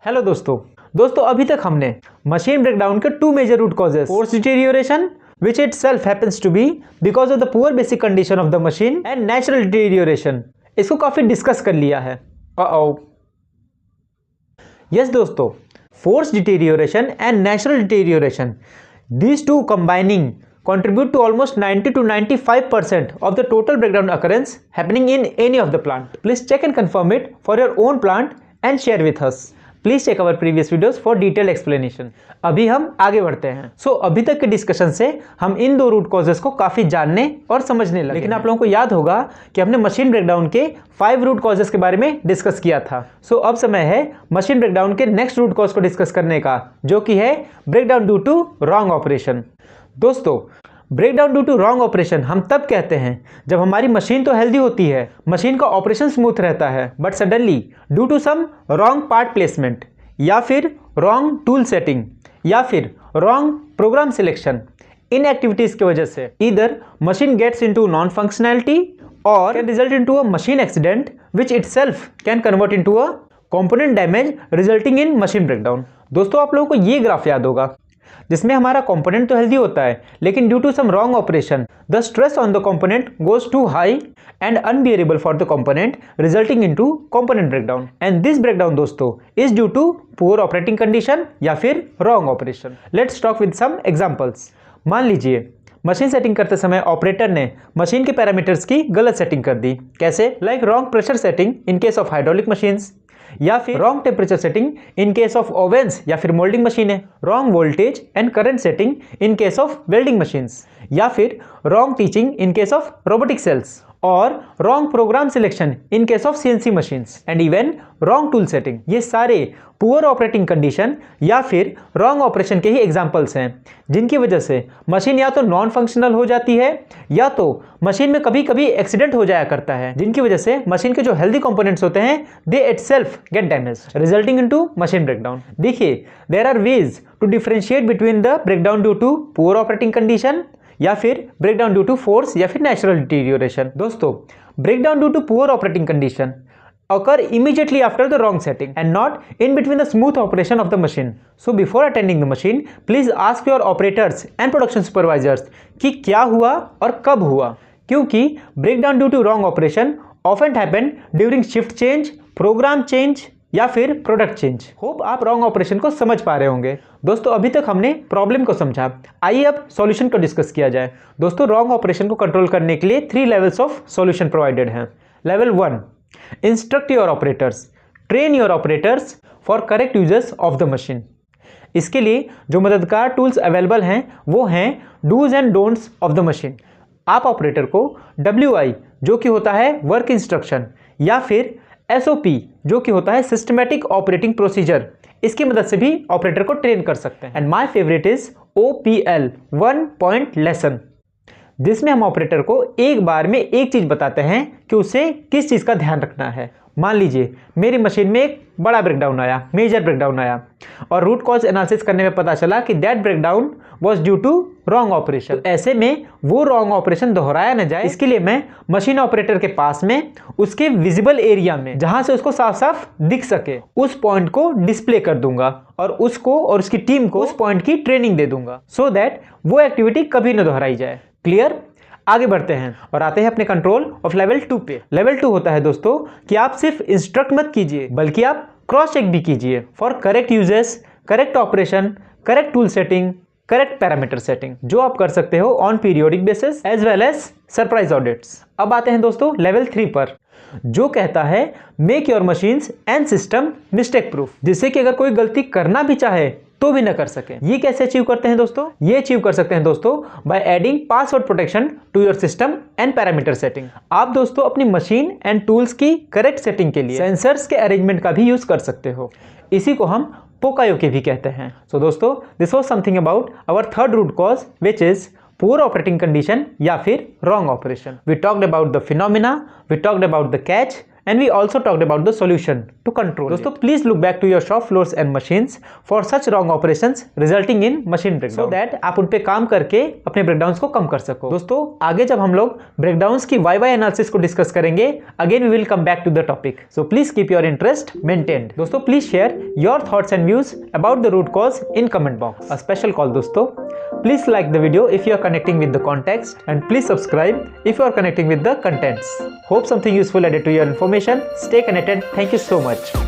Hello दोस्तों अभी तक हमने मशीन ब्रेकडाउन के two major root causes, forced deterioration which itself happens to be because of the poor basic condition of the machine and natural deterioration, इसको काफी discuss कर लिया है। यस दोस्तों, force deterioration and natural deterioration, these two combining contribute to almost 90 to 95% of the total breakdown occurrence happening in any of the plant. Please check and confirm it for your own plant and share with us. Please check our previous videos for detailed explanation. अभी हम आगे बढ़ते हैं। अभी तक के discussion से हम इन दो रूट कॉजेस को काफी जानने और समझने लगे। लेकिन आप लोगों को याद होगा कि हमने मशीन ब्रेकडाउन के 5 रूट कॉजेस के बारे में डिस्कस किया था। अब समय है मशीन ब्रेकडाउन के नेक्स्ट रूट कॉज को डिस्कस करने का, जो कि है breakdown due to wrong operation. दोस्तों, breakdown due to wrong operation हम तब कहते हैं जब हमारी मशीन तो हेल्दी होती है, मशीन का ऑपरेशन स्मूथ रहता है, but suddenly due to some wrong part placement या फिर रॉन्ग टूल सेटिंग या फिर रॉन्ग प्रोग्राम सिलेक्शन, इन एक्टिविटीज की वजह से either machine gets into non functionality और can result into a machine accident which itself can convert into a component damage resulting in machine breakdown. दोस्तों, आप लोगों को ये ग्राफ याद होगा जिसमें हमारा कंपोनेंट तो हेल्दी होता है, लेकिन due to some wrong operation the stress on the component goes to high and unbearable for the component resulting into component breakdown. And this breakdown दोस्तों is due to poor operating condition या फिर wrong operation. Let's talk with some examples. मान लीजिए machine setting करते समय operator ने machine के parameters की गलत सेटिंग कर दी। कैसे? Like wrong pressure setting in case of hydraulic machines, या फिर wrong temperature setting in case of ovens या फिर मोल्डिंग मशीनें, wrong voltage and current setting in case of welding machines, या फिर wrong teaching in case of robotic cells, और wrong program selection in case of CNC machines, and even wrong tool setting. ये सारे poor operating condition या फिर wrong operation के ही examples हैं, जिनकी वजह से मशीन या तो नॉन फंक्शनल हो जाती है या तो मशीन में कभी कभी एक्सीडेंट हो जाया करता है, जिनकी वजह से मशीन के जो हेल्दी कंपोनेंट्स होते हैं they itself get damage resulting into machine breakdown. देखिए, there are ways to differentiate between the breakdown due to poor operating condition या फिर ब्रेकडाउन ड्यू टू फोर्स या फिर नेचुरल डिटेरियोरेशन। दोस्तों, breakdown due to poor operating condition occur immediately after the wrong setting and not in between the smooth operation of the machine. So before attending the machine, please ask your operators and production supervisors कि क्या हुआ और कब हुआ, क्योंकि breakdown due to wrong operation often happen during shift change, program change या फिर product change. Hope आप रॉन्ग ऑपरेशन को समझ पा रहे होंगे। दोस्तों, अभी तक हमने प्रॉब्लम को समझा, आइए अब सॉल्यूशन को डिस्कस किया जाए। दोस्तों, रॉन्ग ऑपरेशन को कंट्रोल करने के लिए 3 लेवल्स ऑफ सॉल्यूशन प्रोवाइडेड हैं। Level 1, instruct your operators, train your operators for correct uses of the machine. इसके लिए जो मददगार टूल्स अवेलेबल हैं वो हैं dos and don'ts of the machine. आप ऑपरेटर को WI जो कि होता है वर्क इंस्ट्रक्शन या फिर SOP जो कि होता है सिस्टमैटिक ऑपरेटिंग प्रोसीजर, इसकी मदद से भी ऑपरेटर को ट्रेन कर सकते हैं। And my favourite is OPL 1 point lesson, जिसमें हम ऑपरेटर को एक बार में एक चीज बताते हैं कि उसे किस चीज का ध्यान रखना है। मान लीजिए मेरी मशीन में एक बड़ा ब्रेकडाउन आया, मेजर ब्रेकडाउन आया, और रूट कॉज एनालिसिस करने में पता चला कि that breakdown was due to wrong operation. तो ऐसे में वो रॉन्ग ऑपरेशन दोहराया न जाए, इसके लिए मैं मशीन ऑपरेटर के पास में उसके विजिबल एरिया में जहां से उसको साफ साफ दिख सके उस पॉइंट को डिस्प्ले कर दूंगा और उसको और उसकी टीम को उस पॉइंट की ट्रेनिंग दे दूंगा, सो दैट वो एक्टिविटी कभी न दोहराई जाए। क्लियर? आगे बढ़ते हैं और आते हैं अपने कंट्रोल ऑफ लेवल 2 पे। लेवल 2 होता है दोस्तों कि आप सिर्फ इंस्ट्रक्ट मत कीजिए बल्कि आप क्रॉस चेक भी कीजिए for correct usages, correct operation, correct tool setting, correct parameter setting, जो आप कर सकते हो on periodic basis as well as surprise audits. अब आते हैं दोस्तों लेवल 3 पर, जो कहता है make your machines and system mistake proof, जिससे कि अगर कोई गलती करना भी चाहे तो भी न कर सके। ये कैसे अचीव करते हैं दोस्तों? ये अचीव कर सकते हैं दोस्तों by adding password protection to your system and parameter setting. आप दोस्तों अपनी मशीन एंड टूल्स की करेक्ट सेटिंग के लिए सेंसर्स के अरेंजमेंट का भी यूज कर सकते हो, इसी को हम पोकायोके भी कहते हैं। सो दोस्तों, this was something about our third root cause which is poor operating condition या फिर wrong operation. We talked about the phenomena, we talked about the catch and we also talked about the solution to control दोस्तों please look back to your shop floors and machines for such wrong operations resulting in machine breakdown so that आप उन पे काम करके अपने breakdowns को कम कर सको। दोस्तों आगे जब हम लोग ब्रेकडाउन्स की वाई एनालिसिस को डिस्कस करेंगे again we will come back to the topic, so please keep your interest maintained. दोस्तों please share your thoughts and views about the root cause in comment box. A special call दोस्तों, please like the video if you are connecting with the context and please subscribe if you are connecting with the contents. Hope something useful added to your information. Stay connected. Thank you so much.